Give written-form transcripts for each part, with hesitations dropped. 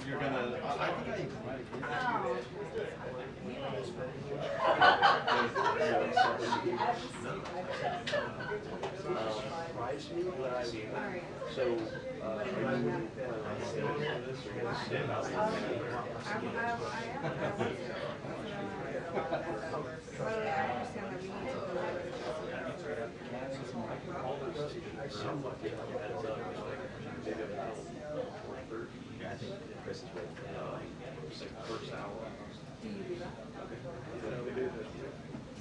You're gonna. So, I think Chris is ready for first hour. Do you do that? Okay.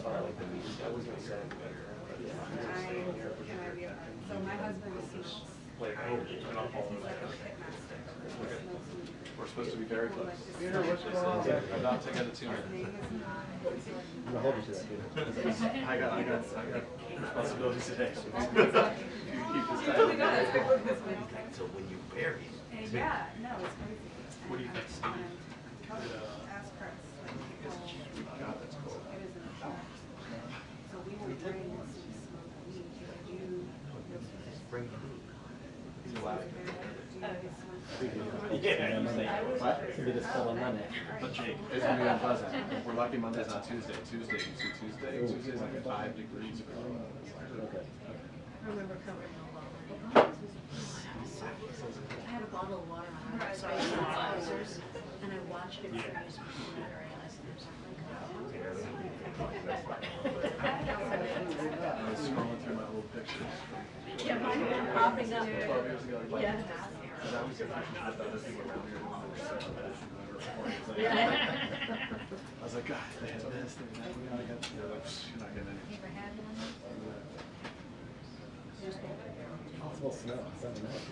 I was going to say. So my husband is he's like a pit master. We're supposed to be very close. Peter, what's going on? I'm not taking it too much. I'm gonna hold you to that, Peter. I got responsibilities today. So if you keep this tight. So when you bury it. Yeah, no, it's crazy. What do you think, Steve? Ask Chris. God, that's cool. It is an effect. So we will bring some smoked meat. Bring the food. He's laughing. Yeah, what? Could be this call on Monday. But Jake, it's gonna be unpleasant. We're lucky Monday's not Tuesday. Tuesday, you see Tuesday? Tuesday's like 5 degrees. Okay. I remember covering a lot. I had a bottle of water on my side and I watched it freeze before I realized there's something. I was scrolling through my old pictures. Yeah, mine were popping up. 12 years ago, like, Yeah. and I was with other people around here. Yeah. I was like, God, they had this, they had that. We gotta get, you're like, you're not getting any. Ever had one? It's supposed to snow. Sunday night.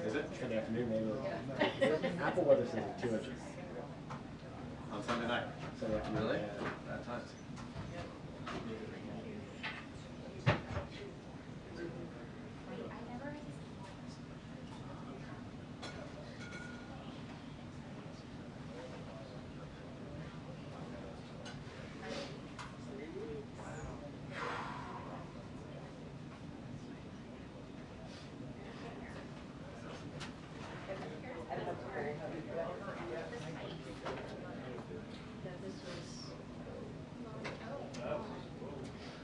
Is it? Sunday afternoon, maybe. Apple weather says 2 inches. On Sunday night? Sunday afternoon. Really? Yeah. Bad times.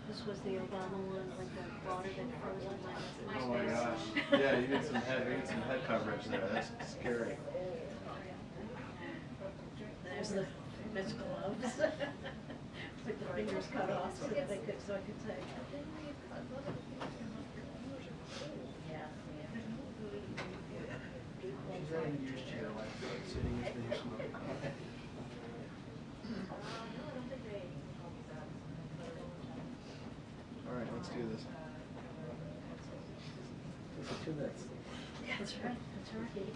This was the Obama one with the water that froze on my Oh my gosh. Yeah, you need some head coverage there. That's scary. There's the famous gloves with the fingers cut off so that I could say. Yeah. All right, let's do this. This is 2 minutes. Yeah, that's right. That's right.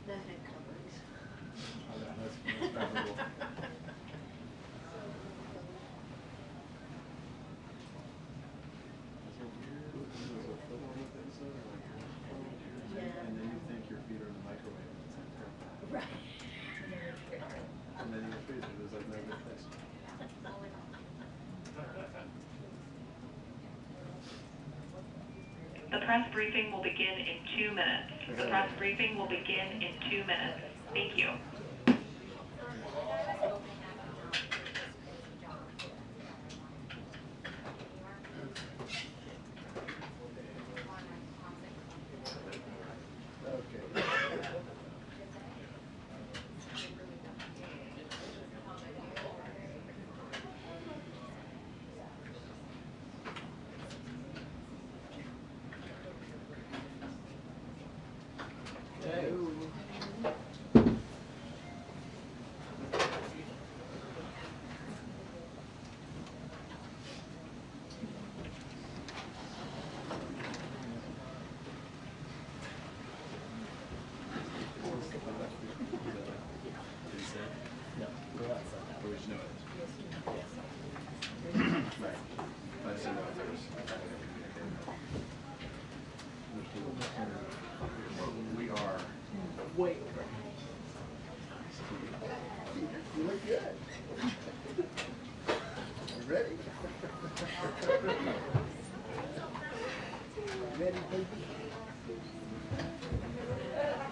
The head coverings. Oh, yeah, that's memorable. And then you think your feet are in the microwave and it's like terrible. Right. And then in the freezer, there's like no good place. The press briefing will begin in 2 minutes. The press briefing will begin in 2 minutes. Thank you. Okay. We are Way over. You look good. You ready? Ready, baby?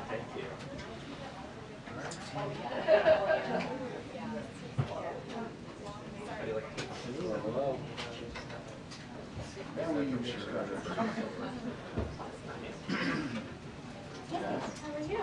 Thank you. How do you like it? Hello. How are you, Mr. How are you?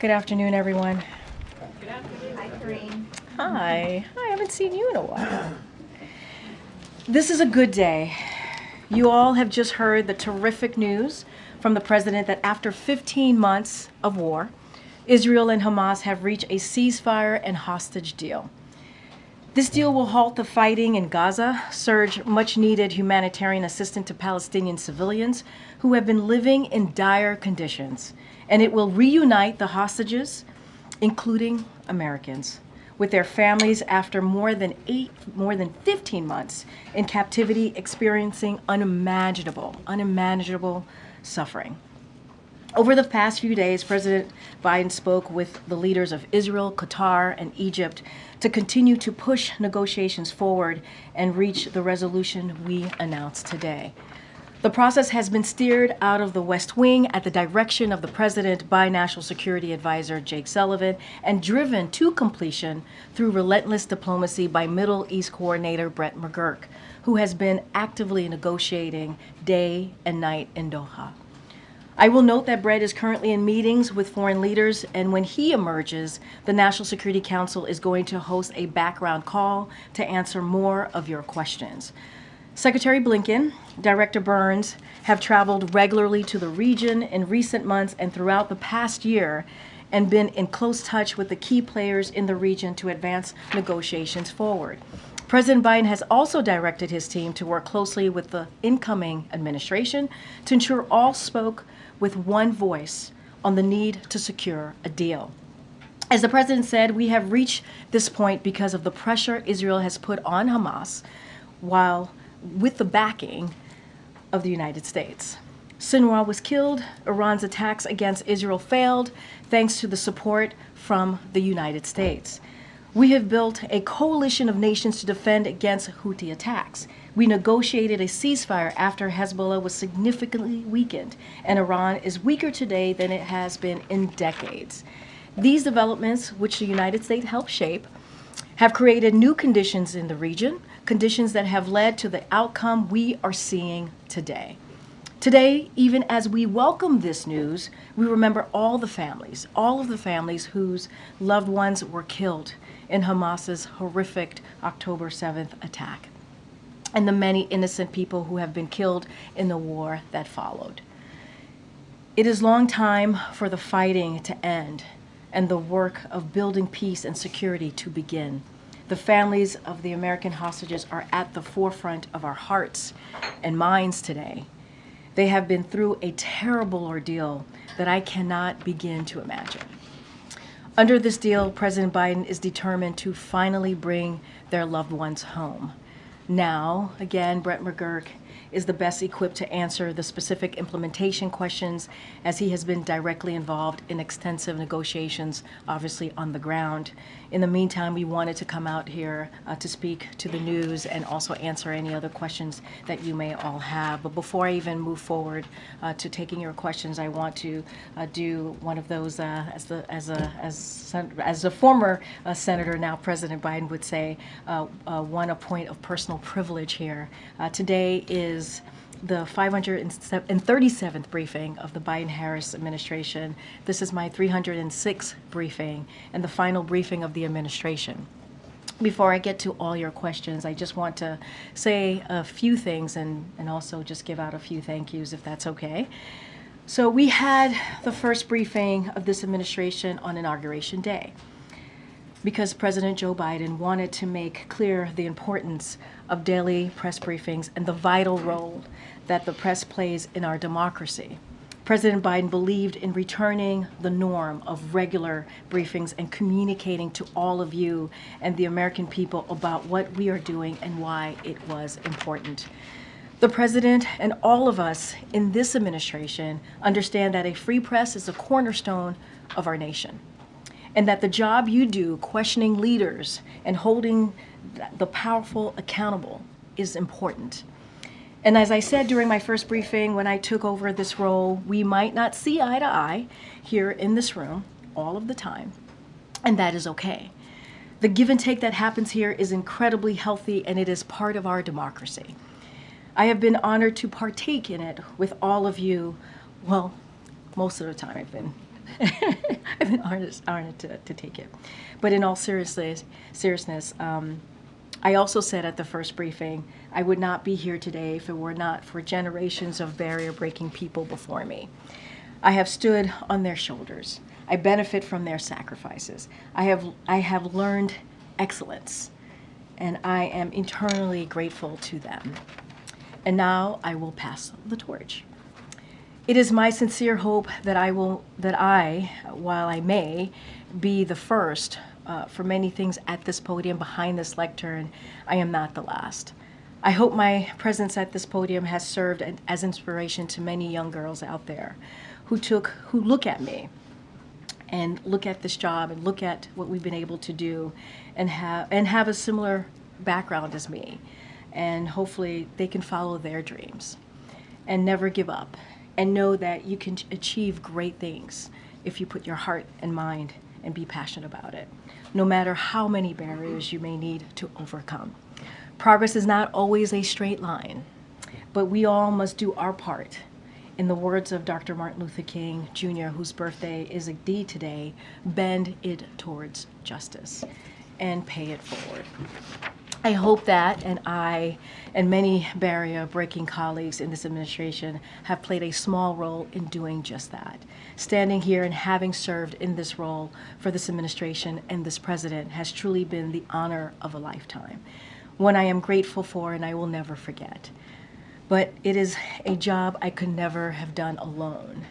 Good afternoon, everyone. Good afternoon. Hi, Karine. Hi. I haven't seen you in a while. This is a good day. You all have just heard the terrific news from the president that after 15 months of war, Israel and Hamas have reached a ceasefire and hostage deal. This deal will halt the fighting in Gaza, surge much-needed humanitarian assistance to Palestinian civilians who have been living in dire conditions, and it will reunite the hostages, including Americans, with their families after more than 15 months in captivity, experiencing unimaginable suffering. Over the past few days, President Biden spoke with the leaders of Israel, Qatar, and Egypt to continue to push negotiations forward and reach the resolution we announced today. The process has been steered out of the West Wing at the direction of the President by National Security Advisor Jake Sullivan and driven to completion through relentless diplomacy by Middle East Coordinator Brett McGurk, who has been actively negotiating day and night in Doha. I will note that Brett is currently in meetings with foreign leaders, and when he emerges, the National Security Council is going to host a background call to answer more of your questions. Secretary Blinken, Director Burns have traveled regularly to the region in recent months and throughout the past year and been in close touch with the key players in the region to advance negotiations forward. President Biden has also directed his team to work closely with the incoming administration to ensure all spoke with one voice on the need to secure a deal. As the president said, we have reached this point because of the pressure Israel has put on Hamas, while with the backing of the United States. Sinwar was killed. Iran's attacks against Israel failed thanks to the support from the United States. We have built a coalition of nations to defend against Houthi attacks. We negotiated a ceasefire after Hezbollah was significantly weakened, and Iran is weaker today than it has been in decades. These developments, which the United States helped shape, have created new conditions in the region, conditions that have led to the outcome we are seeing today. Today, even as we welcome this news, we remember all of the families whose loved ones were killed in Hamas's horrific October 7th attack, and the many innocent people who have been killed in the war that followed. It is long time for the fighting to end and the work of building peace and security to begin. The families of the American hostages are at the forefront of our hearts and minds today. They have been through a terrible ordeal that I cannot begin to imagine. Under this deal, President Biden is determined to finally bring their loved ones home. Now, again, Brett McGurk is the best equipped to answer the specific implementation questions, as he has been directly involved in extensive negotiations, obviously on the ground. In the meantime, we wanted to come out here to speak to the news and also answer any other questions that you may all have. But before I even move forward to taking your questions, I want to do one of those, as a former senator, now President Biden would say, a point of personal privilege here. Today is the 537th briefing of the Biden-Harris administration. This is my 306th briefing and the final briefing of the administration. Before I get to all your questions, I just want to say a few things and also just give out a few thank yous, if that's okay. So we had the first briefing of this administration on Inauguration Day, because President Joe Biden wanted to make clear the importance of daily press briefings and the vital role that the press plays in our democracy. President Biden believed in returning the norm of regular briefings and communicating to all of you and the American people about what we are doing and why it was important. The President and all of us in this administration understand that a free press is a cornerstone of our nation, and that the job you do questioning leaders and holding the powerful accountable is important. And as I said during my first briefing when I took over this role, we might not see eye to eye here in this room all of the time, and that is okay. The give and take that happens here is incredibly healthy, and it is part of our democracy. I have been honored to partake in it with all of you. Well, most of the time I've been honored to take it. But in all seriousness, I also said at the first briefing, I would not be here today if it were not for generations of barrier-breaking people before me. I have stood on their shoulders. I benefit from their sacrifices. I have learned excellence, and I am eternally grateful to them. And now I will pass the torch. It is my sincere hope that while I may be the first for many things at this podium behind this lectern, I am not the last. I hope my presence at this podium has served as inspiration to many young girls out there who look at me and look at this job and look at what we've been able to do and have a similar background as me. And hopefully they can follow their dreams. and never give up, and know that you can achieve great things if you put your heart and mind and be passionate about it, no matter how many barriers you may need to overcome. Progress is not always a straight line, but we all must do our part. In the words of Dr. Martin Luther King Jr., whose birthday is indeed today, bend it towards justice and pay it forward. I hope that, and I and many barrier-breaking colleagues in this administration have played a small role in doing just that. Standing here and having served in this role for this administration and this president has truly been the honor of a lifetime, one I am grateful for and I will never forget. But it is a job I could never have done alone.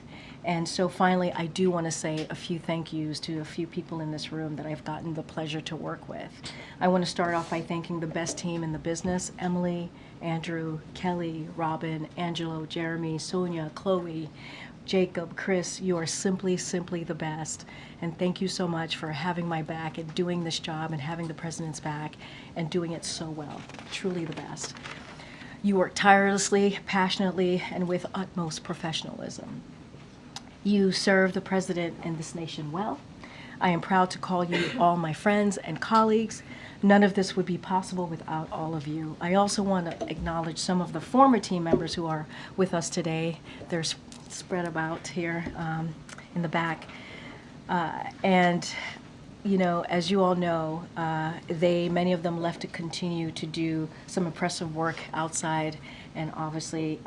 And so finally, I do want to say a few thank yous to a few people in this room that I've gotten the pleasure to work with. I want to start off by thanking the best team in the business: Emily, Andrew, Kelly, Robin, Angelo, Jeremy, Sonia, Chloe, Jacob, Chris. You are simply the best. And thank you so much for having my back and doing this job and having the president's back and doing it so well. Truly the best. You work tirelessly, passionately, and with utmost professionalism. You serve the president and this nation well. I am proud to call you all my friends and colleagues. None of this would be possible without all of you. I also want to acknowledge some of the former team members who are with us today. They're spread about here in the back. And you know, as you all know, many of them left to continue to do some impressive work outside and obviously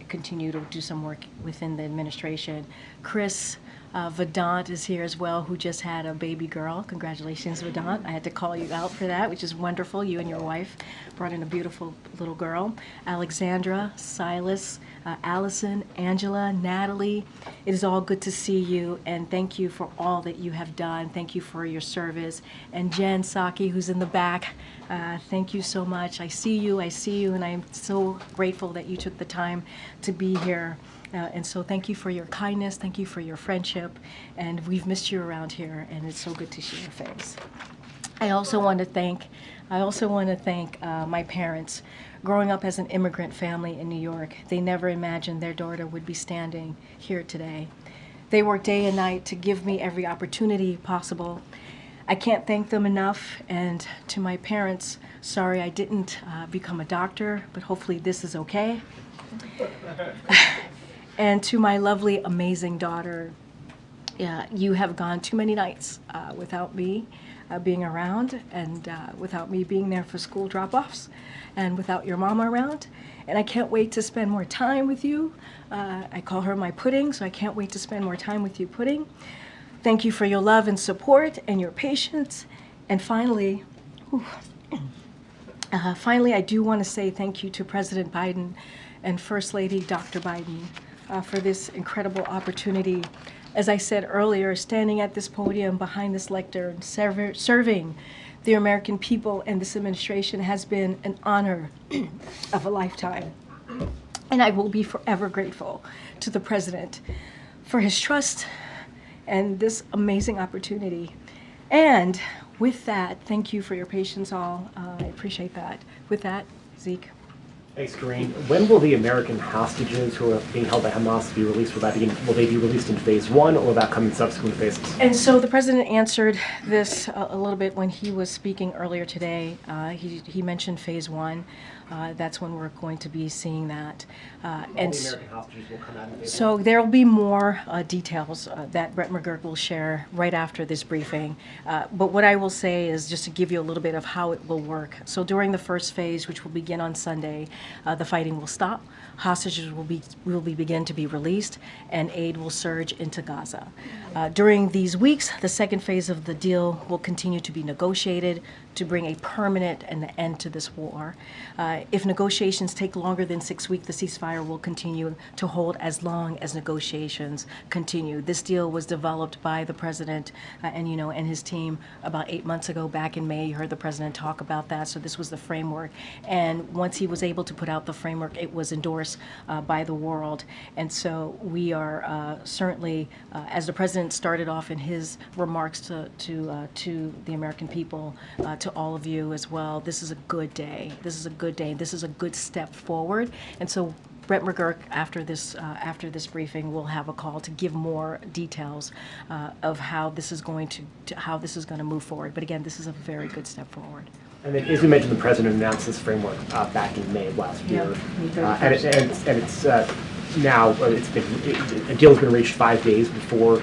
continue to do some work within the administration. Chris Vedant is here as well, who just had a baby girl. Congratulations, Vedant. I had to call you out for that, which is wonderful. You and your wife brought in a beautiful little girl. Alexandra, Silas, Allison, Angela, Natalie. It is all good to see you, and thank you for all that you have done. Thank you for your service. And Jen Saki, who's in the back, thank you so much. I see you, and I'm so grateful that you took the time to be here. And so thank you for your kindness, thank you for your friendship, and we've missed you around here, and it's so good to see your face. I also want to thank my parents. Growing up as an immigrant family in New York, they never imagined their daughter would be standing here today. They work day and night to give me every opportunity possible. I can't thank them enough, and to my parents, sorry I didn't become a doctor, but hopefully this is okay. And to my lovely, amazing daughter, you have gone too many nights without me being around, and without me being there for school drop-offs, and without your mama around. And I can't wait to spend more time with you. I call her my pudding, so I can't wait to spend more time with you, pudding. Thank you for your love and support and your patience. And finally, I do want to say thank you to President Biden and First Lady Dr. Biden for this incredible opportunity. As I said earlier, standing at this podium behind this lectern, serving the American people and this administration has been an honor of a lifetime. And I will be forever grateful to the President for his trust and this amazing opportunity. And with that, thank you for your patience all. I appreciate that. With that, Zeke. Thanks, Karine. When will the American hostages who are being held by Hamas be released? Will they be released in phase one, or will that come in subsequent phases? And so the president answered this a little bit when he was speaking earlier today. He mentioned phase one. That's when we're going to be seeing that. And the American hostages will come out in phase so there will be more details that Brett McGurk will share right after this briefing. But what I will say is just to give you a little bit of how it will work. So during the first phase, which will begin on Sunday, the fighting will stop. Hostages will begin to be released, and aid will surge into Gaza. During these weeks, the second phase of the deal will continue to be negotiated to bring a permanent end to this war. If negotiations take longer than 6 weeks, the ceasefire will continue to hold as long as negotiations continue. This deal was developed by the president and his team about 8 months ago, back in May. You heard the president talk about that. So this was the framework. And once he was able to put out the framework, it was endorsed by the world. And so we are certainly, as the president started off in his remarks to the American people, to all of you as well, this is a good day. This is a good day. This is a good step forward. And so Brett McGurk, after this briefing, will have a call to give more details of how this is going to move forward. But again, this is a very good step forward. And then, as we mentioned, the president announced this framework back in May of last year, and it's now a deal has been reached 5 days before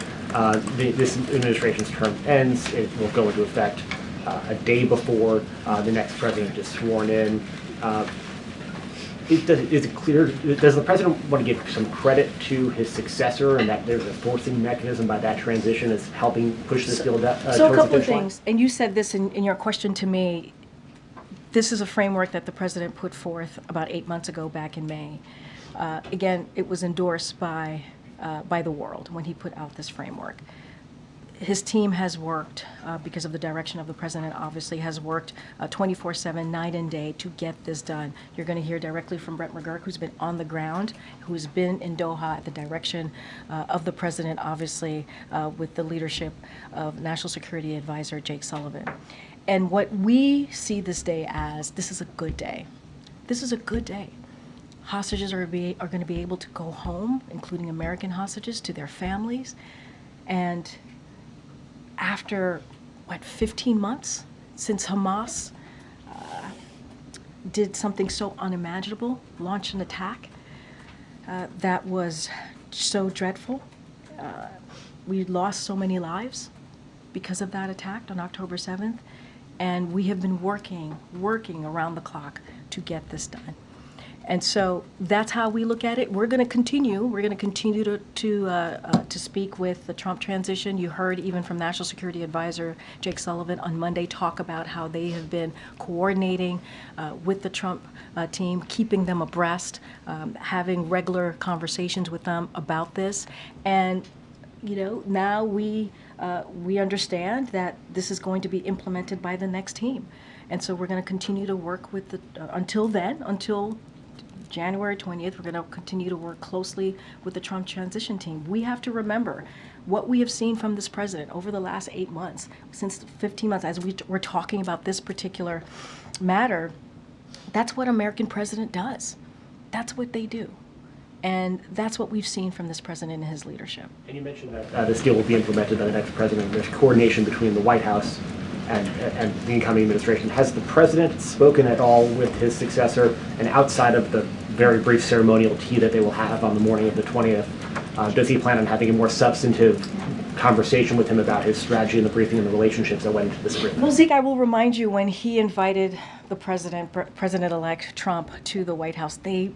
this administration's term ends. It will go into effect a day before the next president is sworn in. Is it clear, does the president want to give some credit to his successor and that there's a forcing mechanism by that transition as helping push this deal towards the finish line? So a couple of things, and you said this in your question to me. This is a framework that the president put forth about 8 months ago back in May. Again, it was endorsed by the world when he put out this framework. His team has worked, because of the direction of the president, obviously, has worked 24/7, night and day to get this done. You're going to hear directly from Brett McGurk, who's been on the ground, who's been in Doha at the direction of the president, obviously, with the leadership of National Security Advisor Jake Sullivan. And what we see this day as, this is a good day. This is a good day. Hostages are going to be able to go home, including American hostages, to their families. And after, 15 months since Hamas did something so unimaginable, launched an attack that was so dreadful. We lost so many lives because of that attack on October 7th, and we have been working around the clock to get this done. And so that's how we look at it. We're going to continue. We're going to continue to speak with the Trump transition. You heard even from National Security Advisor Jake Sullivan on Monday talk about how they have been coordinating with the Trump team, keeping them abreast, having regular conversations with them about this. And now we understand that this is going to be implemented by the next team, and so we're going to continue to work with until January 20th, we're going to continue to work closely with the Trump transition team. We have to remember what we have seen from this president over the last 8 months, since 15 months, as we're talking about this particular matter. That's what American president does. That's what they do. And that's what we've seen from this president and his leadership. And you mentioned that this deal will be implemented by the next president. There's coordination between the White House and the incoming administration. Has the president spoken at all with his successor? And outside of the very brief ceremonial tea that they will have on the morning of the 20th, does he plan on having a more substantive conversation with him about his strategy and the briefing and the relationships that went into this agreement? Well, Zeke, I will remind you, when he invited the President-elect Trump to the White House, they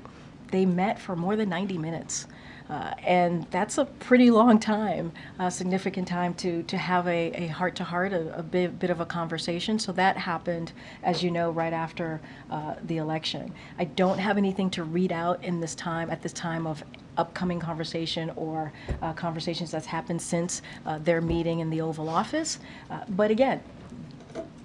met for more than 90 minutes. And that's a pretty long time, a significant time to have a heart-to-heart, a bit of a conversation. So that happened, as you know, right after the election. I don't have anything to read out at this time of upcoming conversation or conversations that's happened since their meeting in the Oval Office. But again,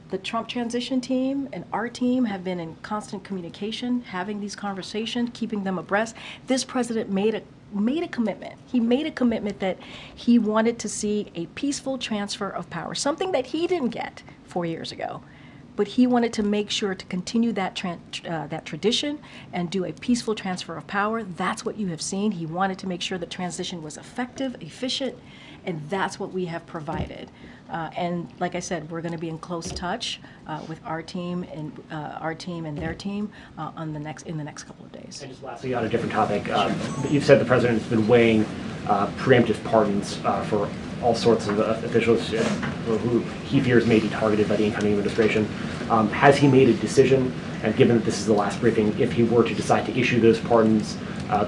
the Trump transition team and our team have been in constant communication, having these conversations, keeping them abreast. This president made a commitment. He made a commitment that he wanted to see a peaceful transfer of power, something that he didn't get 4 years ago. But he wanted to make sure to continue that tradition and do a peaceful transfer of power. That's what you have seen. He wanted to make sure the transition was effective, efficient, and that's what we have provided. And like I said, we're going to be in close touch with our team and their team in the next couple of days. And just lastly, on a different topic, you've said the president has been weighing preemptive pardons for all sorts of officials who he fears may be targeted by the incoming administration. Has he made a decision? And given that this is the last briefing, if he were to decide to issue those pardons,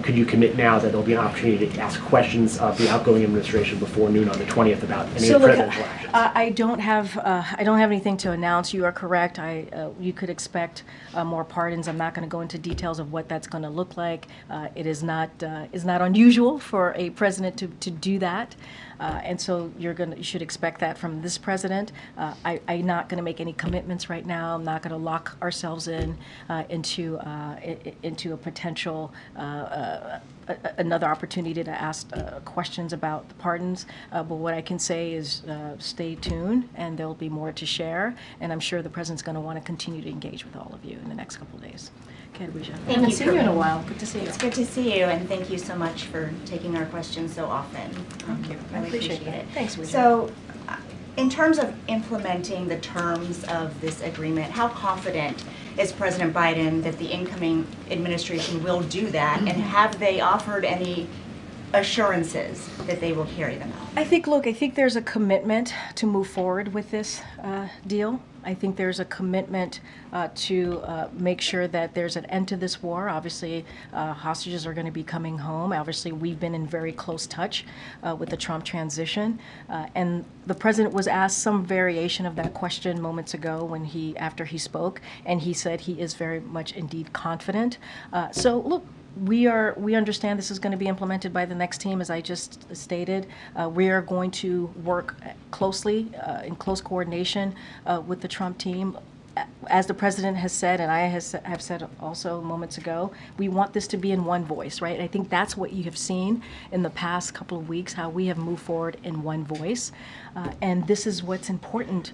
could you commit now that there'll be an opportunity to ask questions of the outgoing administration before noon on the 20th about any of the presidential actions? I don't have anything to announce. You are correct. You could expect more pardons. I'm not going to go into details of what that's going to look like. It is not unusual for a president to do that. And so you should expect that from this president. I'm not going to make any commitments right now. I'm not going to lock ourselves into a potential another opportunity to ask questions about the pardons. But what I can say is stay tuned, and there'll be more to share. And I'm sure the president's going to want to continue to engage with all of you in the next couple of days. Okay, Lucia. I haven't seen you in a while. Good to see you. It's good to see you, and thank you so much for taking our questions so often. Thank you. I Really appreciate it. Thanks, Lucia. So, in terms of implementing the terms of this agreement, how confident is President Biden that the incoming administration will do that, and have they offered any assurances that they will carry them out? I think there's a commitment to move forward with this deal. I think there's a commitment to make sure that there's an end to this war. Obviously, hostages are going to be coming home. Obviously, we've been in very close touch with the Trump transition. And the president was asked some variation of that question moments ago after he spoke, and he said he is very much indeed confident. So look, we understand this is going to be implemented by the next team, as I just stated. We are going to work closely, in close coordination with the Trump team. As the president has said, and I have said also moments ago, we want this to be in one voice, right? I think that's what you have seen in the past couple of weeks, how we have moved forward in one voice. And this is what's important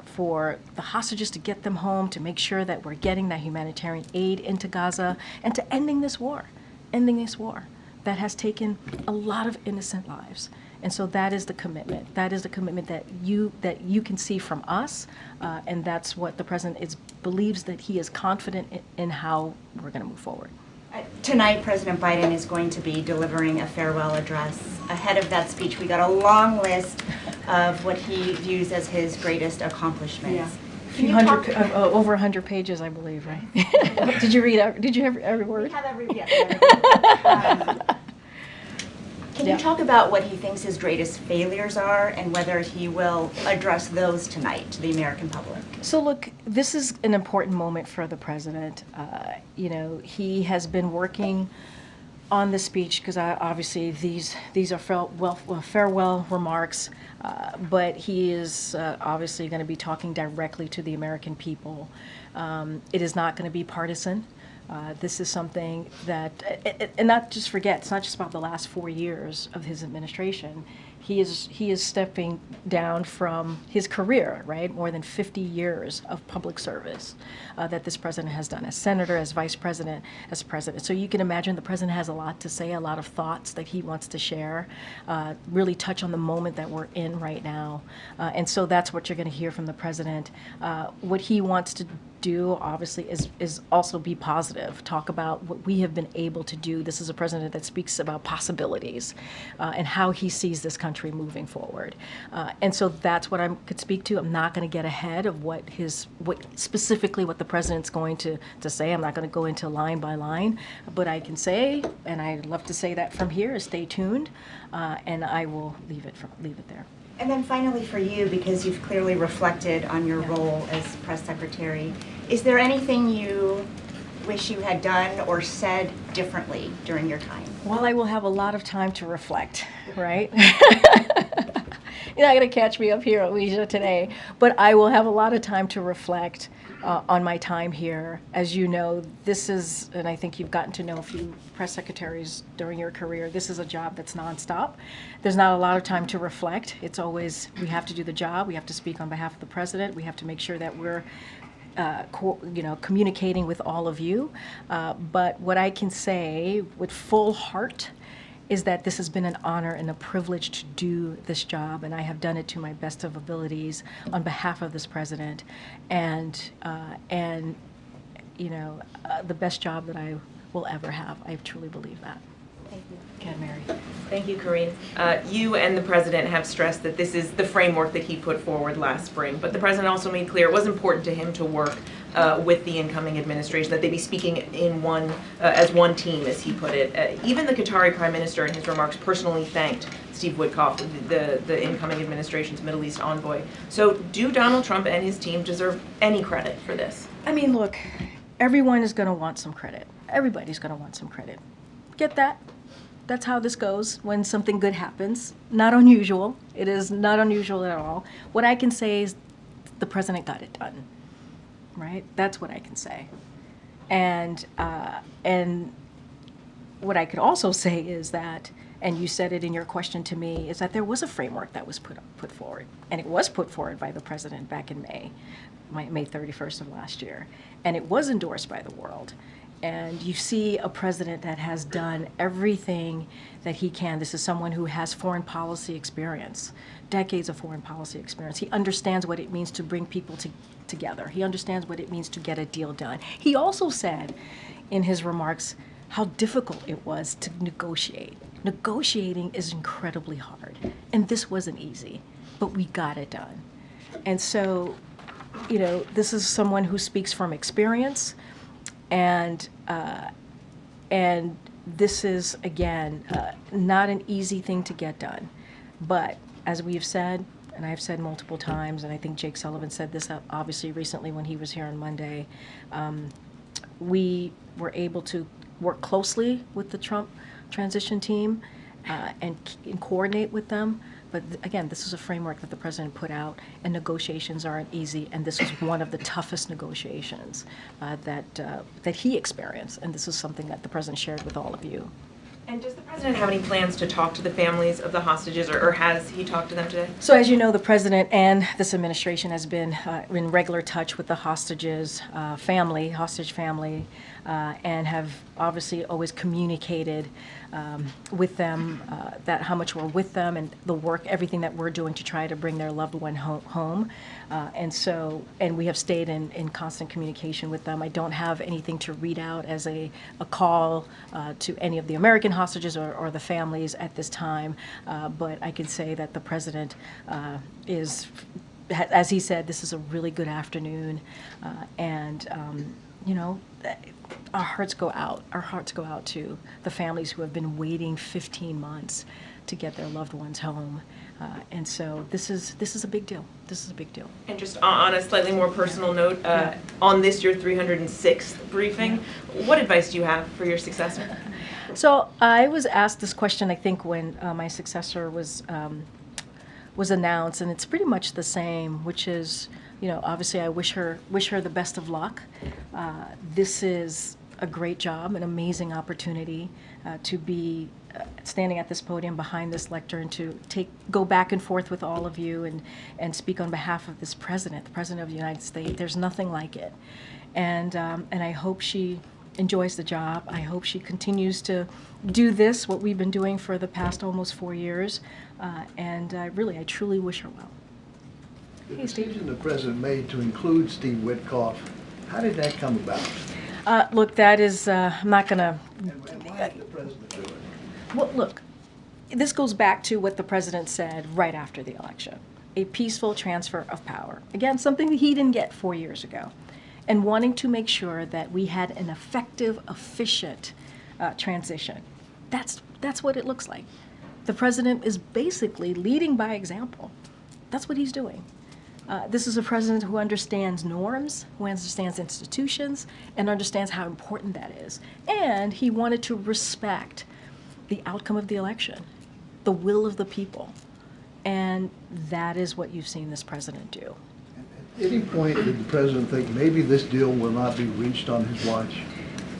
for the hostages, to get them home, to make sure that we're getting that humanitarian aid into Gaza, and to ending this war that has taken a lot of innocent lives. And so that is the commitment. That is the commitment that you can see from us, and that's what the president believes, that he is confident in how we're going to move forward. Tonight, President Biden is going to be delivering a farewell address. Ahead of that speech, we got a long list of what he views as his greatest accomplishments. Yeah. Over 100 pages, I believe, right? Did you read? Did you have every word? We have every Can you talk about what he thinks his greatest failures are, and whether he will address those tonight to the American public? So look, this is an important moment for the president. He has been working on the speech, because obviously these are farewell remarks, but he is obviously going to be talking directly to the American people. It is not going to be partisan. This is something that, and not just forget, it's not just about the last 4 years of his administration. He is stepping down from his career, right? More than 50 years of public service that this president has done as senator, as vice president, as president. So you can imagine the president has a lot to say, a lot of thoughts that he wants to share, really touch on the moment that we're in right now. And so that's what you're going to hear from the president. What he wants to do, obviously, is also be positive, talk about what we have been able to do. This is a president that speaks about possibilities and how he sees this country moving forward. And so that's what I could speak to. I'm not going to get ahead of what specifically what the president's going to say. I'm not going to go into line by line, but I can say, and I'd love to say that from here, is stay tuned, and I will leave it there. And then finally for you, because you've clearly reflected on your role as press secretary, is there anything you wish you had done or said differently during your time? Well, I will have a lot of time to reflect, right? You're not going to catch me up here, Alicia, today, but I will have a lot of time to reflect on my time here. As you know, this is, and I think you've gotten to know a few press secretaries during your career, this is a job that's nonstop. There's not a lot of time to reflect. It's always, we have to do the job, we have to speak on behalf of the president, we have to make sure that we're communicating with all of you. But what I can say with full heart is that this has been an honor and a privilege to do this job, and I have done it to my best of abilities on behalf of this president, and the best job that I will ever have. I truly believe that. Thank you. Okay, Mary. Thank you, Karine. You and the president have stressed that this is the framework that he put forward last spring, but the president also made clear it was important to him to work with the incoming administration, that they be speaking in as one team, as he put it. Even the Qatari Prime Minister in his remarks personally thanked Steve Witkoff, the incoming administration's Middle East envoy. So do Donald Trump and his team deserve any credit for this? I mean, look, everyone is going to want some credit. Everybody's going to want some credit. Get that? That's how this goes when something good happens. Not unusual. It is not unusual at all. What I can say is the president got it done, right? That's what I can say. And what I could also say is that, and you said it in your question to me, is that there was a framework that was put forward, and it was put forward by the president back in May 31st of last year, and it was endorsed by the world. And you see a president that has done everything that he can. This is someone who has foreign policy experience, decades of foreign policy experience. He understands what it means to bring people together. He understands what it means to get a deal done. He also said in his remarks how difficult it was to negotiate. Negotiating is incredibly hard, and this wasn't easy, but we got it done. And so, you know, this is someone who speaks from experience, and this is, again, not an easy thing to get done. But as we've said, and I've said multiple times, and I think Jake Sullivan said this obviously recently when he was here on Monday, we were able to work closely with the Trump transition team and coordinate with them. But again, this is a framework that the president put out, and negotiations aren't easy, and this was one of the toughest negotiations that he experienced, and this is something that the president shared with all of you. And does the president have any plans to talk to the families of the hostages, or has he talked to them today? So as you know, the president and this administration has been in regular touch with the hostages hostage family, and have obviously always communicated with them that how much we're with them and the work, everything that we're doing to try to bring their loved one home. And we have stayed in constant communication with them. I don't have anything to read out as a call to any of the American hostages or the families at this time, but I can say that the president is, as he said, this is a really good afternoon, and you know, our hearts go out. Our hearts go out to the families who have been waiting 15 months to get their loved ones home, and so this is a big deal. This is a big deal. And just on a slightly more personal note, on this your 306th briefing, what advice do you have for your successor? So I was asked this question, I think, when my successor was announced, and it's pretty much the same, which is, you know, obviously I wish her the best of luck. This is a great job, an amazing opportunity to be standing at this podium behind this lectern and to go back and forth with all of you and speak on behalf of this president, the president of the United States. There's nothing like it, and I hope she enjoys the job. I hope she continues to do this, what we've been doing for the past almost 4 years, and I truly wish her well. The decision the president made to include Steve Witkoff, how did that come about? Look, that is, I'm not going to... And why did the president do it? Well, look, this goes back to what the president said right after the election. A peaceful transfer of power. Again, something that he didn't get 4 years ago. And wanting to make sure that we had an effective, efficient transition. That's what it looks like. The president is basically leading by example. That's what he's doing. This is a president who understands norms, who understands institutions, and understands how important that is. And he wanted to respect the outcome of the election, the will of the people. And that is what you've seen this president do. At any point did the president think maybe this deal will not be reached on his watch?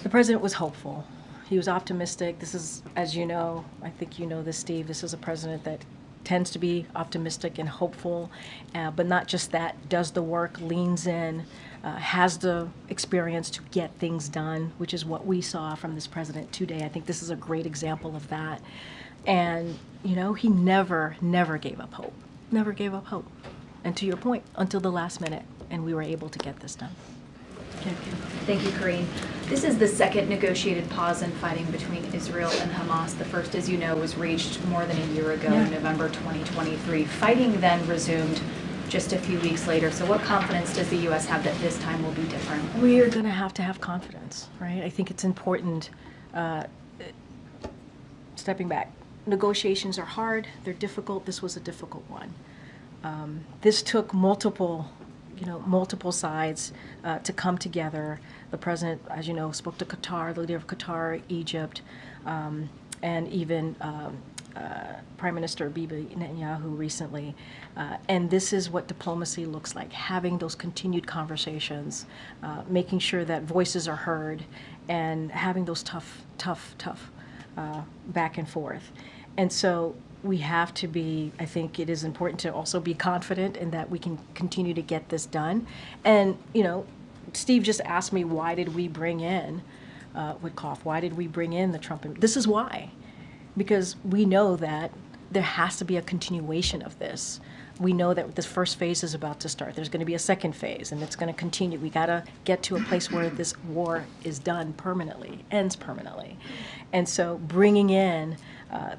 The president was hopeful. He was optimistic. This is, as you know, I think you know this, Steve, this is a president that tends to be optimistic and hopeful, but not just that, does the work, leans in, has the experience to get things done, which is what we saw from this president today. I think this is a great example of that. And, you know, he never gave up hope. Never gave up hope. And to your point, until the last minute, and we were able to get this done. Thank you, Karine. This is the second negotiated pause in fighting between Israel and Hamas. The first, as you know, was reached more than a year ago, in November 2023. Fighting then resumed just a few weeks later. So what confidence does the U.S. have that this time will be different? We're going to have confidence, right? I think it's important, stepping back. Negotiations are hard. They're difficult. This was a difficult one. This took multiple sides to come together. The president, as you know, spoke to Qatar, the leader of Qatar, Egypt, and even Prime Minister Bibi Netanyahu recently. And this is what diplomacy looks like, having those continued conversations, making sure that voices are heard, and having those tough back and forth. And so we have to be, I think it is important to also be confident in that we can continue to get this done. And, you know, Steve just asked me, why did we bring in Witkoff? Why did we bring in the Trump? This is why. Because we know that there has to be a continuation of this. We know that this first phase is about to start. There's going to be a second phase, and it's going to continue. We got to get to a place where this war is done permanently, ends permanently. And so bringing in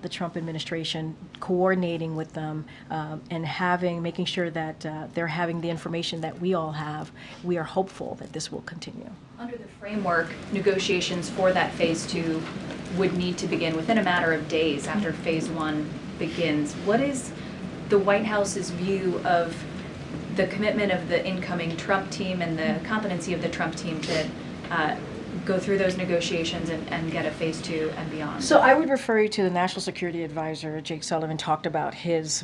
the Trump administration, coordinating with them, and making sure that they're having the information that we all have, we are hopeful that this will continue. Under the framework, negotiations for that phase 2 would need to begin within a matter of days after phase 1 begins. What is the White House's view of the commitment of the incoming Trump team and the competency of the Trump team to go through those negotiations and get a phase 2 and beyond? So I would refer you to the National Security Advisor. Jake Sullivan talked about his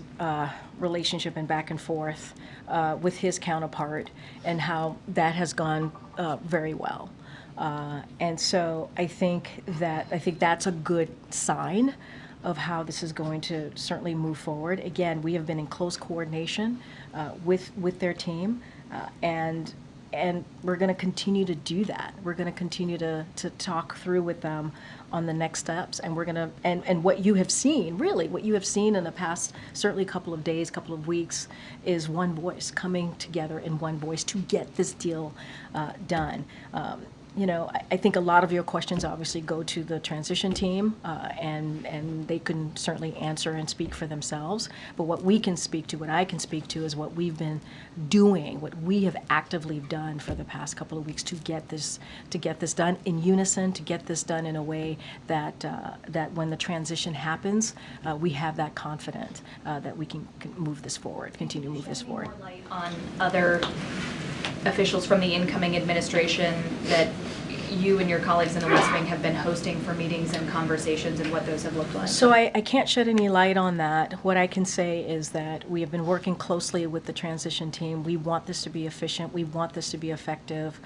relationship and back and forth with his counterpart and how that has gone very well. And so I think that's a good sign of how this is going to certainly move forward. Again, we have been in close coordination with their team, and we're going to continue to do that. We're going to continue to talk through with them on the next steps, and we're going to and what you have seen, really, what you have seen in the past, certainly couple of days, couple of weeks, is one voice coming together in one voice to get this deal done. You know, I think a lot of your questions obviously go to the transition team, and they can certainly answer and speak for themselves. But what we can speak to, what I can speak to, is what we've been doing, what we have actively done for the past couple of weeks to get this done in unison, to get this done in a way that that when the transition happens, we have that confidence that we can move this forward, continue to move this forward. More light on other officials from the incoming administration that you and your colleagues in the West Wing have been hosting for meetings and conversations, and what those have looked like? So I can't shed any light on that. What I can say is that we have been working closely with the transition team. We want this to be efficient. We want this to be effective.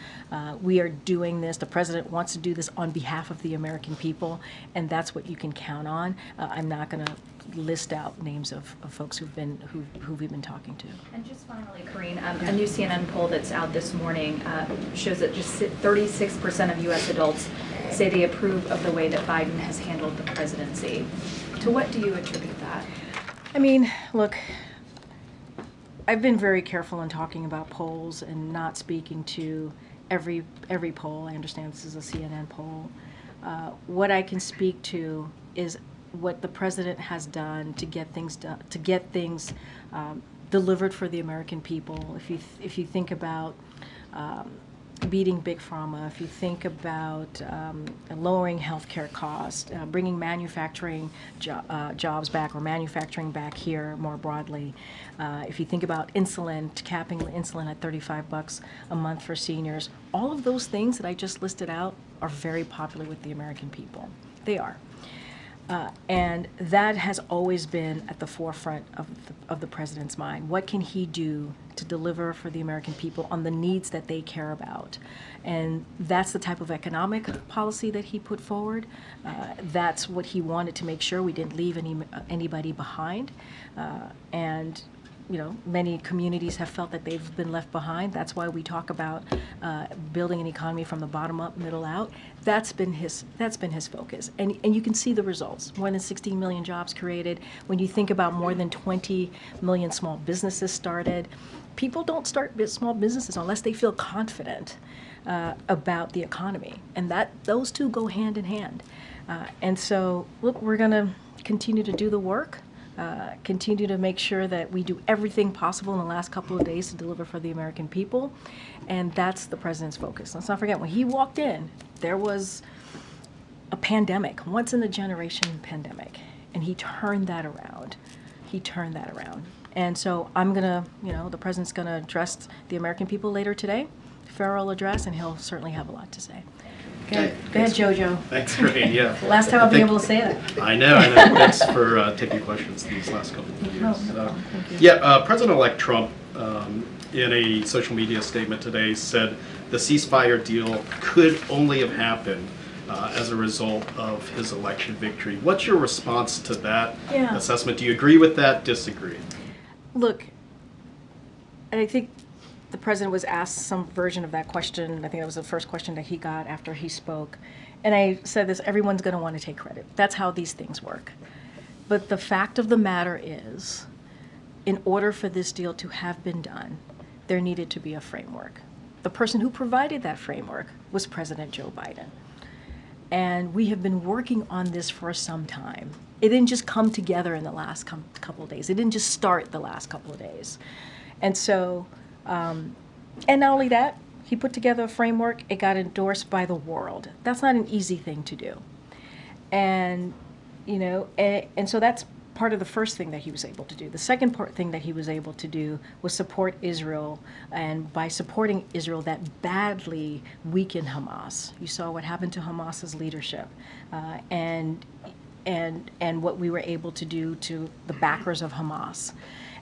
We are doing this. The president wants to do this on behalf of the American people, and that's what you can count on. I'm not going to list out names of folks who we've been talking to. And just finally, Karine, a new CNN poll that's out this morning shows that just 36% of U.S. adults say they approve of the way that Biden has handled the presidency. To what do you attribute that? I mean, look, I've been very careful in talking about polls and not speaking to every poll. I understand this is a CNN poll. What I can speak to is what the president has done to get things done, to get things delivered for the American people. If you think about beating big pharma, if you think about lowering healthcare costs, bringing manufacturing jobs back, or manufacturing back here more broadly, if you think about insulin, capping insulin at $35 a month for seniors, all of those things that I just listed out are very popular with the American people. They are. And that has always been at the forefront of the president's mind. What can he do to deliver for the American people on the needs that they care about? And that's the type of economic policy that he put forward. That's what he wanted to make sure we didn't leave anybody behind. And you know, many communities have felt that they've been left behind. That's why we talk about building an economy from the bottom up, middle out. That's been his focus, and you can see the results. More than 16 million jobs created. When you think about more than 20 million small businesses started, people don't start small businesses unless they feel confident about the economy, and those two go hand in hand. And so, look, we're going to continue to do the work. Continue to make sure that we do everything possible in the last couple of days to deliver for the American people, and that's the president's focus. Let's not forget, when he walked in, there was a pandemic, once in a generation pandemic, and he turned that around. And so the president's gonna address the American people later today, farewell address, and he'll certainly have a lot to say. Go ahead, Jojo. Thanks, Karine. Yeah. Last time I'll be able to say that. I know. Thanks for taking questions these last couple of years. Thank you. President-elect Trump, in a social media statement today, said the ceasefire deal could only have happened as a result of his election victory. What's your response to that Yeah. assessment? Do you agree with that, disagree? Look, I think the president was asked some version of that question. I think that was the first question that he got after he spoke. And I said this, everyone's going to want to take credit. That's how these things work. But the fact of the matter is, in order for this deal to have been done, there needed to be a framework. The person who provided that framework was President Joe Biden. And we have been working on this for some time. It didn't just come together in the last couple of days. It didn't just start the last couple of days. And so, and not only that, he put together a framework. It got endorsed by the world. That's not an easy thing to do. And, you know, and so that's part of the first thing that he was able to do. The second thing that he was able to do was support Israel, and by supporting Israel, that badly weakened Hamas. You saw what happened to Hamas's leadership, and what we were able to do to the backers of Hamas.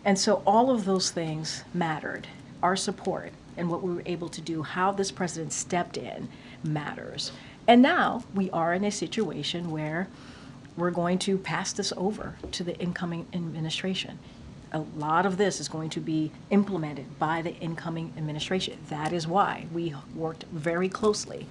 And so all of those things mattered. Our support and what we were able to do, how this president stepped in, matters. And now we are in a situation where we're going to pass this over to the incoming administration. A lot of this is going to be implemented by the incoming administration. That is why we worked very closely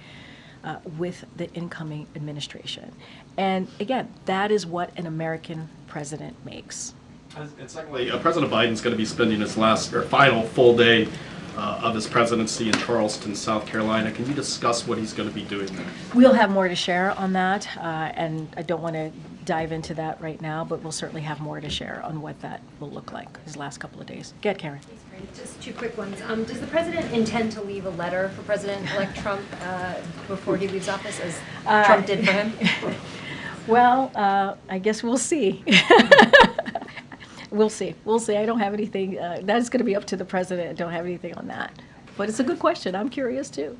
with the incoming administration. And again, that is what an American president makes. And secondly, President Biden's going to be spending his final full day of his presidency in Charleston, South Carolina. Can you discuss what he's going to be doing there? We'll have more to share on that, and I don't want to dive into that right now, but we'll certainly have more to share on what that will look like his last couple of days. Get Karen. Just two quick ones. Does the president intend to leave a letter for President-elect Trump before he leaves office, as Trump did for him? Well, I guess we'll see. We'll see. We'll see. I don't have anything. That's going to be up to the president. I don't have anything on that. But it's a good question. I'm curious, too.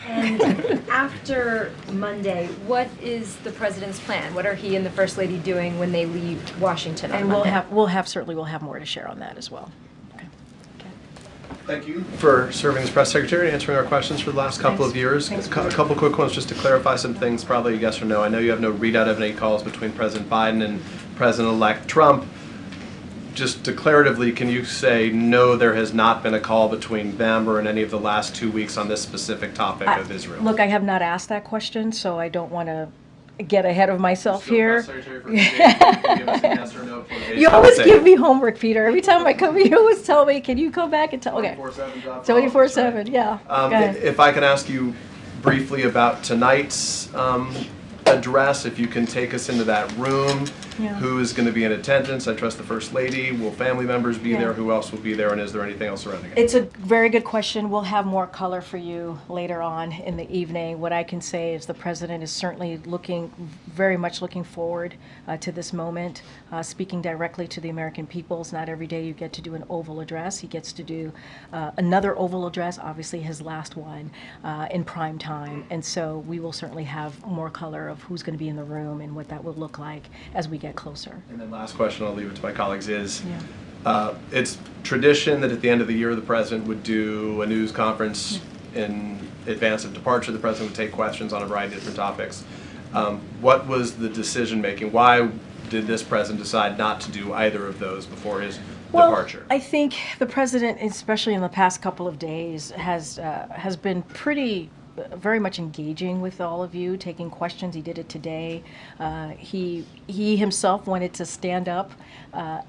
And after Monday, what is the president's plan? What are he and the First Lady doing when they leave Washington on And Monday? we'll have more to share on that as well. Thank you for serving as press secretary and answering our questions for the last couple of years. A couple quick ones just to clarify some things, probably a yes or no. I know you have no readout of any calls between President Biden and President-elect Trump. Just declaratively, can you say, no, there has not been a call between them or in any of the last 2 weeks on this specific topic of Israel? Look, I have not asked that question, so I don't want to get ahead of myself here. You always give me homework, Peter. Every time I come, you always tell me, can you come back and tell? Okay. 24/7, yeah. If I can ask you briefly about tonight's address, if you can take us into that room. Yeah. Who is going to be in attendance? I trust the First Lady. Will family members be there? Who else will be there? And is there anything else surrounding it? It's a very good question. We'll have more color for you later on in the evening. What I can say is the President is certainly very much looking forward to this moment, speaking directly to the American people. It's not every day you get to do an Oval Address. He gets to do another Oval Address, obviously his last one, in prime time. And so we will certainly have more color of who's going to be in the room and what that will look like as we get closer. And then last question, I'll leave it to my colleagues, is it's tradition that at the end of the year the President would do a news conference in advance of departure. The President would take questions on a variety of different topics. What was the decision making? Why did this President decide not to do either of those before his departure? I think the President, especially in the past couple of days, has been very much engaging with all of you, taking questions. He did it today. He himself wanted to stand up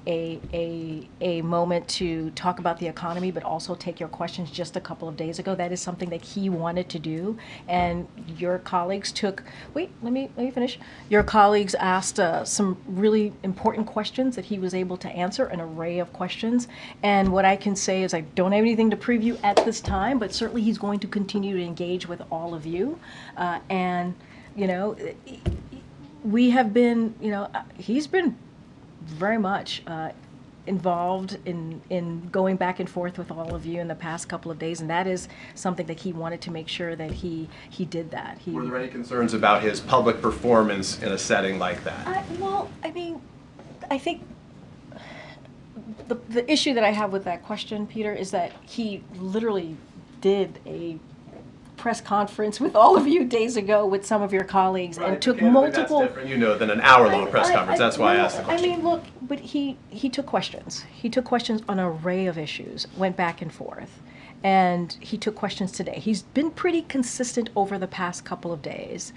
a moment to talk about the economy, but also take your questions just a couple of days ago. That is something that he wanted to do, and your colleagues took. Wait, let me finish. Your colleagues asked some really important questions that he was able to answer, an array of questions. And what I can say is I don't have anything to preview at this time, but certainly he's going to continue to engage with all of you, and we have been, he's been very much involved in going back and forth with all of you in the past couple of days, and that is something that he wanted to make sure that he did that. Were there any concerns about his public performance in a setting like that? Well, I mean, I think the issue that I have with that question, Peter, is that he literally did a press conference with all of you days ago with some of your colleagues and took Candidly, multiple. That's different, you know, than an hour-long press conference. That's why I asked the question. I mean, look, but he took questions. He took questions on an array of issues, went back and forth. And he took questions today. He's been pretty consistent over the past couple of days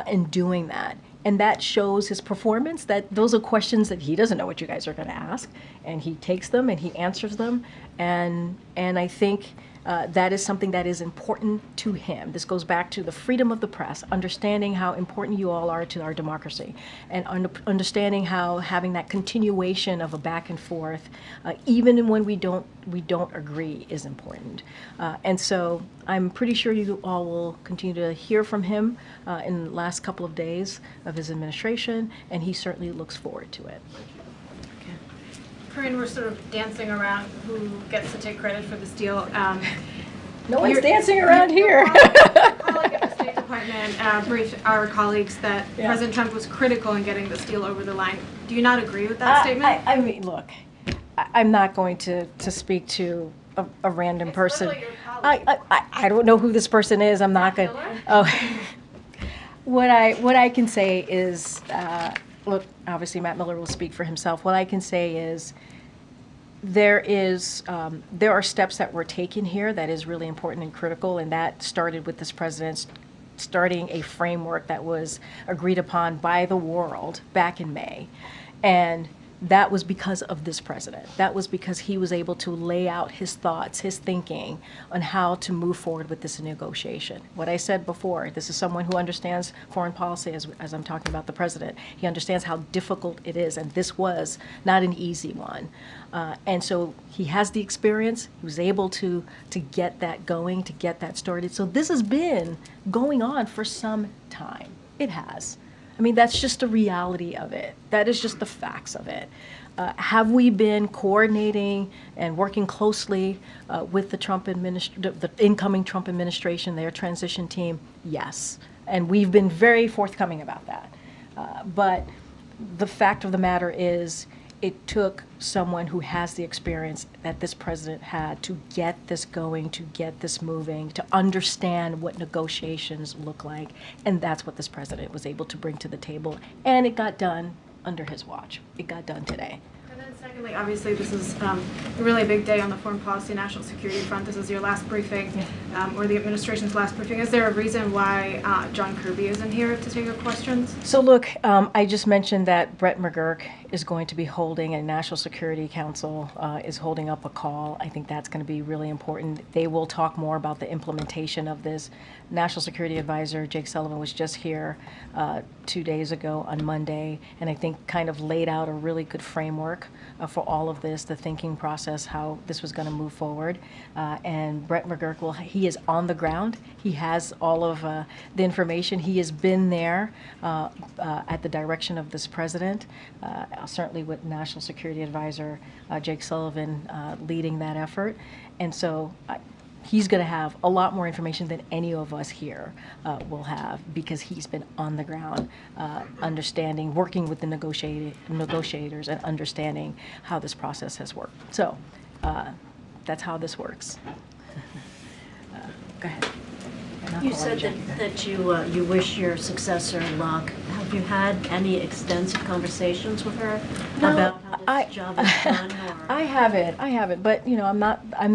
in doing that. And that shows his performance, that those are questions that he doesn't know what you guys are going to ask. And he takes them and he answers them. And I think that is something that is important to him. This goes back to the freedom of the press, understanding how important you all are to our democracy, and understanding how having that continuation of a back and forth, even when we don't agree, is important. And so I'm pretty sure you all will continue to hear from him in the last couple of days of his administration, and he certainly looks forward to it. Karine, we're sort of dancing around who gets to take credit for this deal. No one's dancing around here. A colleague at the State Department briefed our colleagues that President Trump was critical in getting this deal over the line. Do you not agree with that statement? I mean, look, I'm not going to speak to a random person. I don't know who this person is. I'm not going to. Oh. What I can say is, look, obviously Matt Miller will speak for himself. What I can say is there are steps that were taken here that is really important and critical, and that started with this president starting a framework that was agreed upon by the world back in May. And that was because of this president. That was because he was able to lay out his thoughts, his thinking on how to move forward with this negotiation. What I said before, this is someone who understands foreign policy as I'm talking about the president. He understands how difficult it is, and this was not an easy one. And so he has the experience. He was able to get that going, to get that started. So this has been going on for some time. It has. I mean, that's just the reality of it. That is just the facts of it. Have we been coordinating and working closely with the incoming Trump administration, their transition team? Yes. And we've been very forthcoming about that. But the fact of the matter is, it took someone who has the experience that this president had to get this going, to get this moving, to understand what negotiations look like. And that's what this president was able to bring to the table. And it got done under his watch. It got done today. And then secondly, obviously this is a really big day on the foreign policy, national security front. This is your last briefing, or the administration's last briefing. Is there a reason why John Kirby isn't here to take your questions? So look, I just mentioned that Brett McGurk is going to be holding, and National Security Council is holding up a call. I think that's going to be really important. They will talk more about the implementation of this. National Security Advisor Jake Sullivan was just here 2 days ago on Monday, and I think kind of laid out a really good framework for all of this, the thinking process, how this was going to move forward. And Brett McGurk, he is on the ground. He has all of the information. He has been there at the direction of this president, certainly with National Security Advisor Jake Sullivan leading that effort. And so he's going to have a lot more information than any of us here will have, because he's been on the ground, understanding, working with the negotiators and understanding how this process has worked. So that's how this works. Go ahead. You said that you wish your successor luck. Have you had any extensive conversations with her about how this job is done? Or? I haven't. But you know, I'm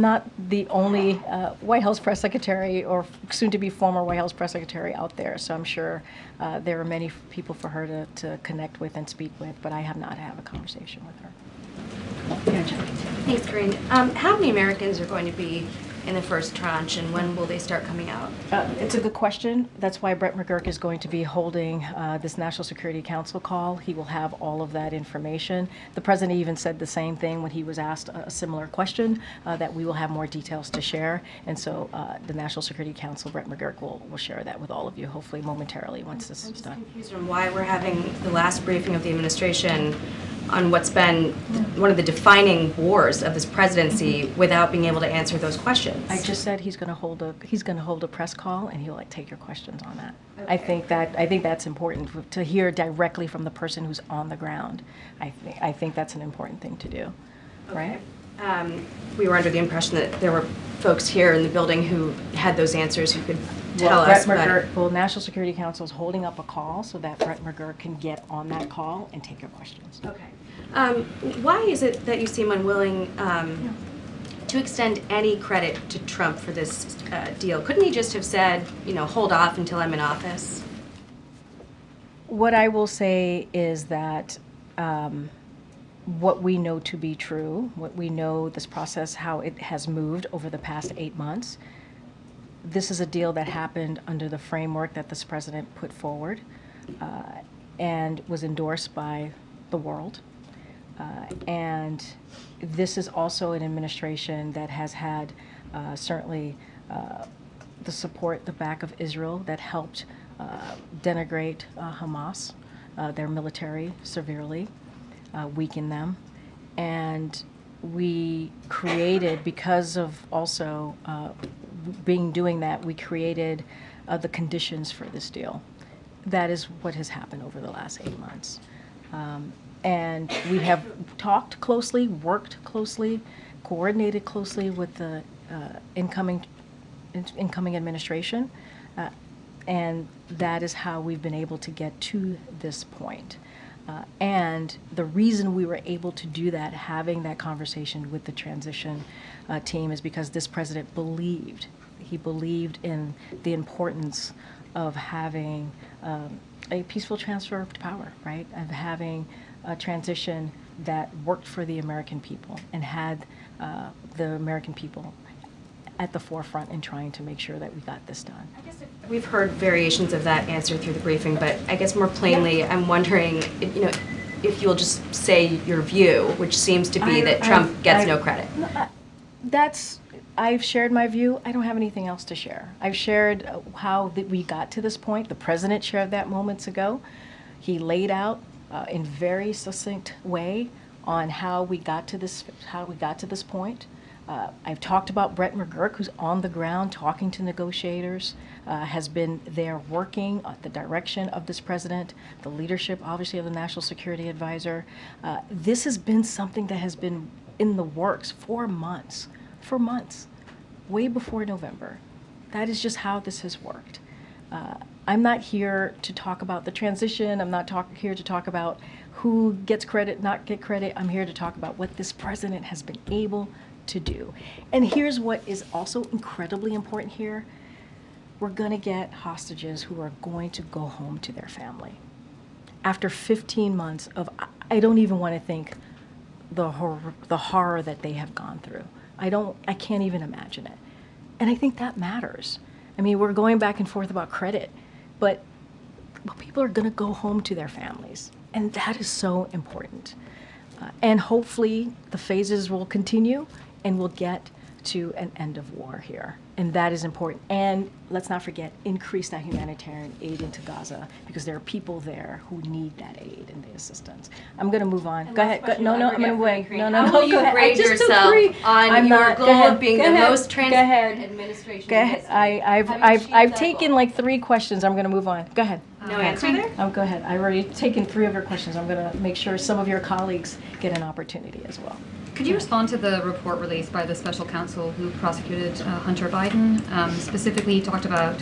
not the only White House press secretary or soon-to-be former White House press secretary out there. So I'm sure there are many people for her to connect with and speak with. But I have not had a conversation with her. Thanks, Karine. How many Americans are going to be in the first tranche, and when will they start coming out? It's a good question. That's why Brett McGurk is going to be holding this National Security Council call. He will have all of that information. The president even said the same thing when he was asked a similar question, that we will have more details to share. And so the National Security Council, Brett McGurk, will share that with all of you, hopefully momentarily, once this is done. I'm confused on why we're having the last briefing of the administration on what's been one of the defining wars of this presidency without being able to answer those questions. I just said he's going to hold a press call, and he'll take your questions on that. Okay. I think that's important to hear directly from the person who's on the ground. I think that's an important thing to do, okay. Right? We were under the impression that there were folks here in the building who had those answers, who could tell Brett us, but McGurk, well, National Security Council is holding up a call so that Brett McGurk can get on that call and take your questions. okay. Why is it that you seem unwilling to extend any credit to Trump for this deal? Couldn't he just have said, you know, hold off until I'm in office? What I will say is that what we know to be true, what we know this process, how it has moved over the past 8 months, this is a deal that happened under the framework that this president put forward and was endorsed by the world. And this is also an administration that has had certainly the support, the back of Israel that helped denigrate Hamas, their military severely, weaken them. And we created, because of also doing that, we created the conditions for this deal. That is what has happened over the last 8 months. And we have talked closely, worked closely, coordinated closely with the incoming administration, and that is how we've been able to get to this point. And the reason we were able to do that, having that conversation with the transition team, is because this president believed in the importance of having a peaceful transfer of power, right? Of having a transition that worked for the American people and had the American people at the forefront in trying to make sure that we got this done. We've heard variations of that answer through the briefing, but I guess more plainly, I'm wondering, you know, if you'll just say your view, which seems to be that Trump gets no credit. I've shared my view. I don't have anything else to share. I've shared how we got to this point. The president shared that moments ago. He laid out in very succinct way on how we got to this point. I've talked about Brett McGurk, who's on the ground talking to negotiators, has been there working at the direction of this president, the leadership, obviously, of the National Security Advisor. This has been something that has been in the works for months, way before November. That is just how this has worked. I'm not here to talk about the transition. I'm not here to talk about who gets credit, not get credit. I'm here to talk about what this president has been able to do. And here's what is also incredibly important here. We're going to get hostages who are going to go home to their family. After 15 months of, I don't even want to think the horror that they have gone through. I can't even imagine it. And I think that matters. I mean, we're going back and forth about credit, but people are going to go home to their families. And that is so important. And hopefully the phases will continue and we'll get to an end of war here. And that is important. And let's not forget, increase that humanitarian aid into Gaza, because there are people there who need that aid and the assistance. I'm going to move on. And go ahead. No, I'm going to wait. No, How will you grade yourself on your goal of being the most transparent administration? Go ahead. I've taken like 3 questions. I'm going to move on. Go ahead. No answer there? Go ahead. I've already taken 3 of your questions. I'm going to make sure some of your colleagues get an opportunity as well. Could you respond to the report released by the special counsel who prosecuted Hunter Biden? Specifically, he talked about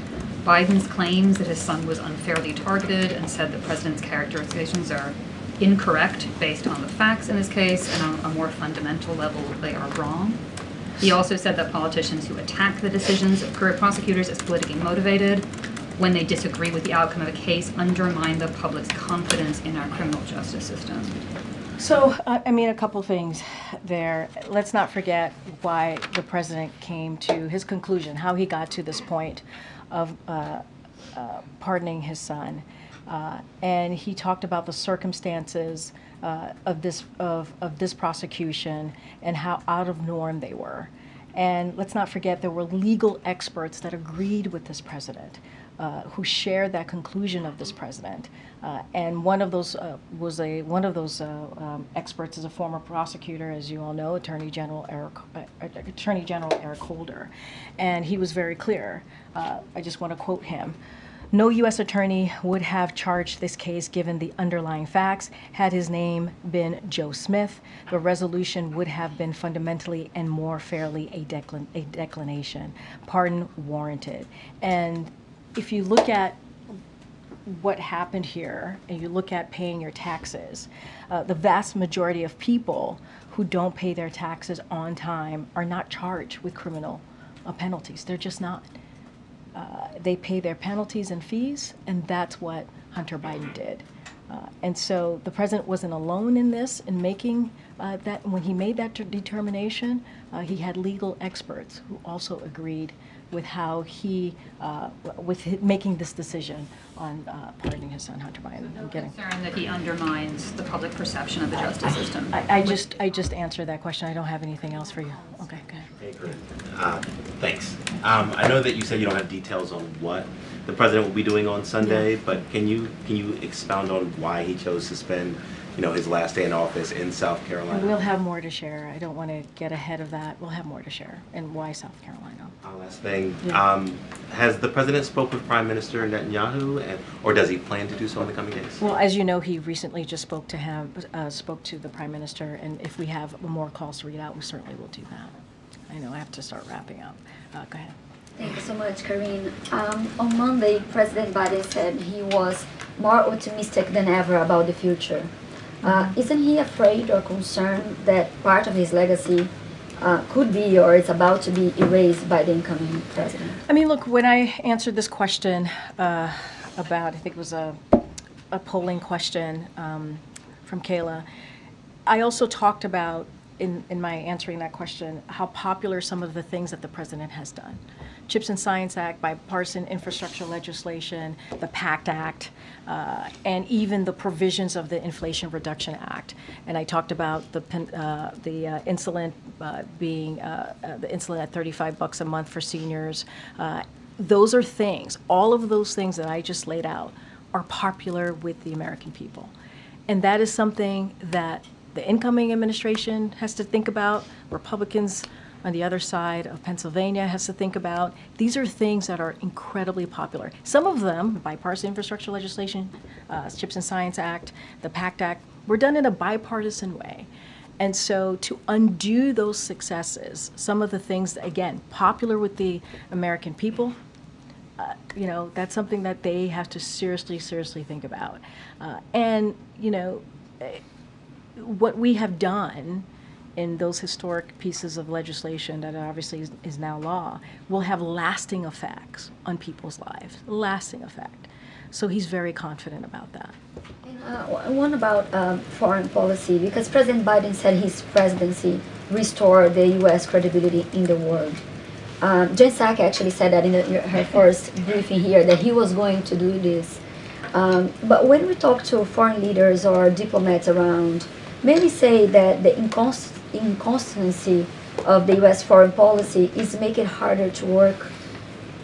Biden's claims that his son was unfairly targeted and said the president's characterizations are incorrect based on the facts in this case, and on a more fundamental level, they are wrong. He also said that politicians who attack the decisions of career prosecutors as politically motivated when they disagree with the outcome of a case undermine the public's confidence in our criminal justice system. So, I mean, a couple things there. Let's not forget why the president came to his conclusion, how he got to this point of pardoning his son. And he talked about the circumstances of this prosecution and how out of norm they were. And let's not forget there were legal experts that agreed with this president, who shared that conclusion of this president. And one of those experts is a former prosecutor, as you all know, Attorney General Eric Holder, and he was very clear. I just want to quote him. No U.S. attorney would have charged this case given the underlying facts. Had his name been Joe Smith, the resolution would have been fundamentally and more fairly a declination. Pardon warranted. And if you look at what happened here, and you look at paying your taxes, the vast majority of people who don't pay their taxes on time are not charged with criminal penalties. They're just not. They pay their penalties and fees, and that's what Hunter Biden did. And so the president wasn't alone in this, in making that. When he made that determination, he had legal experts who also agreed with how he, making this decision on pardoning his son, Hunter Biden. No concern that he undermines the public perception of the justice system. I just answered that question. I don't have anything else for you. Okay, good. Hey, Karine. Thanks. I know that you said you don't have details on what the president will be doing on Sunday, but can you expound on why he chose to spend, his last day in office in South Carolina? We'll have more to share. I don't want to get ahead of that. We'll have more to share. And why South Carolina? Last thing, Yeah. Has the president spoke with Prime Minister Netanyahu, or does he plan to do so in the coming days? Well, as you know, he recently just spoke to the Prime Minister, and if we have more calls to read out, we certainly will do that. I know I have to start wrapping up. Go ahead. Thank you so much, Karine. On Monday, President Biden said he was more optimistic than ever about the future. Isn't he afraid or concerned that part of his legacy could be or is about to be erased by the incoming president? I mean, look, when I answered this question about, I think it was a polling question from Kayla, I also talked about, in my answering that question, how popular some of the things that the president has done. CHIPS and Science Act, bipartisan infrastructure legislation, the PACT Act, and even the provisions of the Inflation Reduction Act. And I talked about the insulin being the insulin at $35 a month for seniors. Those are things, all of those things that I just laid out are popular with the American people. And that is something that the incoming administration has to think about. Republicans on the other side of Pennsylvania has to think about. These are things that are incredibly popular. Some of them, bipartisan infrastructure legislation, CHIPS and Science Act, the PACT Act, were done in a bipartisan way. And so to undo those successes, some of the things, again, popular with the American people, that's something that they have to seriously think about. What we have done in those historic pieces of legislation that obviously is now law will have lasting effects on people's lives, lasting effect. So he's very confident about that. And one about foreign policy, because President Biden said his presidency restored the U.S. credibility in the world. Jen Psaki actually said that in her first briefing here, that he was going to do this. But when we talk to foreign leaders or diplomats around, many say that the inconsistency of the U.S. foreign policy is making it harder to work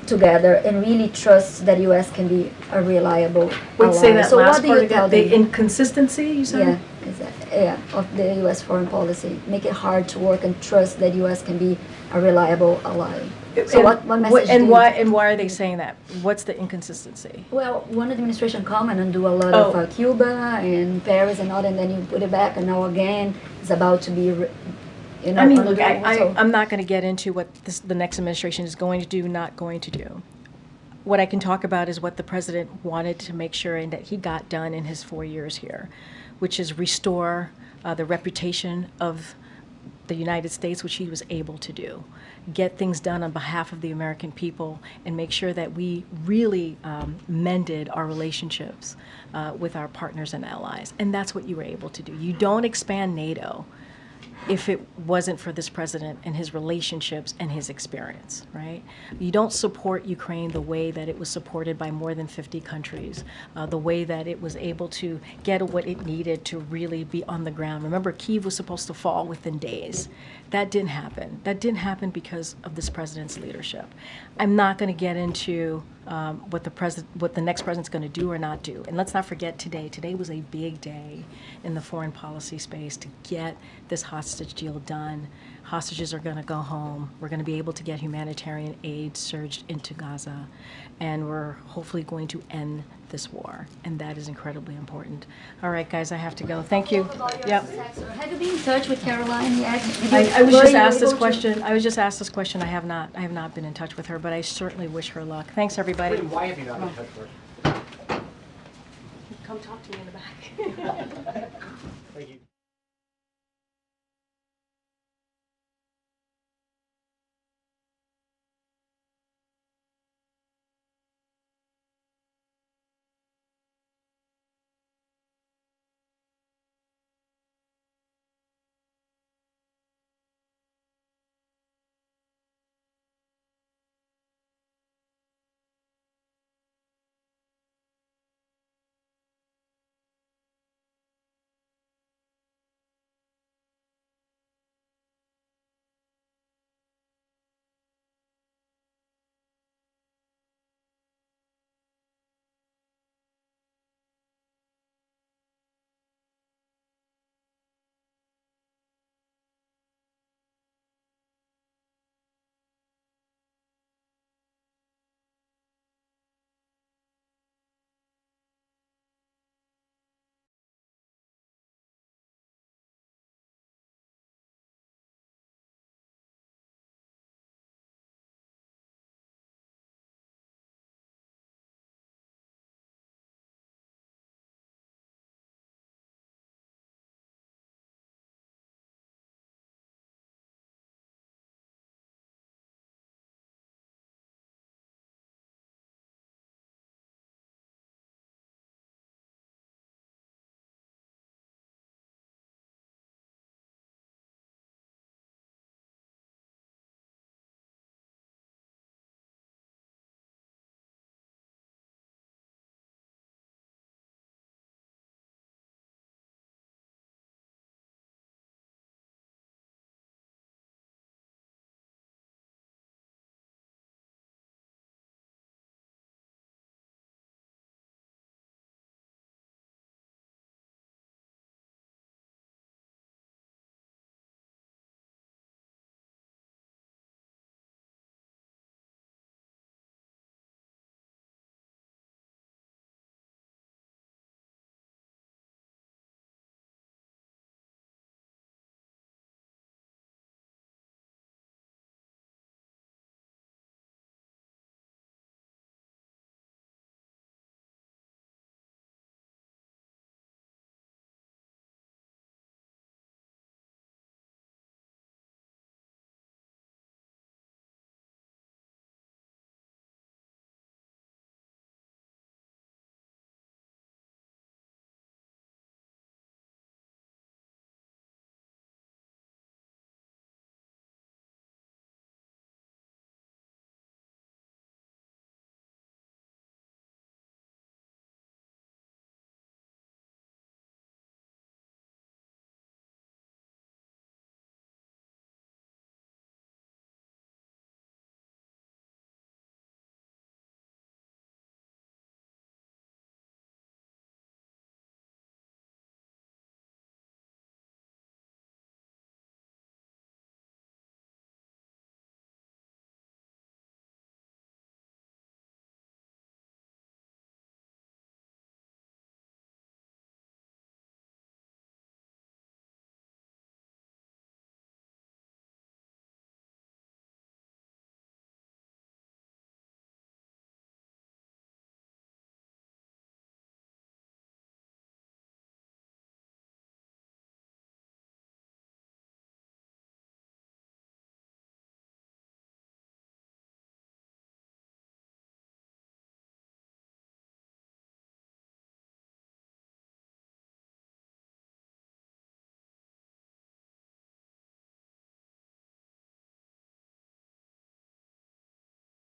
together and really trust that U.S. can be a reliable ally. Say that so last what do part you tell again, them? the inconsistency, you said? Yeah, of the U.S. foreign policy. Make it hard to work and trust that U.S. can be a reliable ally. So what message and why are they saying that? What's the inconsistency? Well, one administration come and do a lot of Cuba and Paris and all, and then you put it back, and now again it's about to be, I mean, look, I'm not going to get into what the next administration is going to do, not going to do. What I can talk about is what the president wanted to make sure and that he got done in his 4 years here, which is restore the reputation of the United States, which he was able to do. Get things done on behalf of the American people and make sure that we really mended our relationships with our partners and allies. And that's what you were able to do. You don't expand NATO if it wasn't for this president and his relationships and his experience, right? You don't support Ukraine the way that it was supported by more than 50 countries, the way that it was able to get what it needed to really be on the ground. Remember, Kyiv was supposed to fall within days. That didn't happen. That didn't happen because of this president's leadership. I'm not going to get into what the next president's going to do or not do. And let's not forget today. Today was a big day in the foreign policy space to get this hostage deal done. Hostages are going to go home. We're going to be able to get humanitarian aid surged into Gaza. And we're hopefully going to end this war, and that is incredibly important. All right, guys, I have to go. Thank you. Yep. Have you been in touch with Caroline yet? I was just asked this question. I was just asked this question. I have not been in touch with her, but I certainly wish her luck. Thanks, everybody. Why have you not been in touch with her? Come talk to me in the back. Thank you.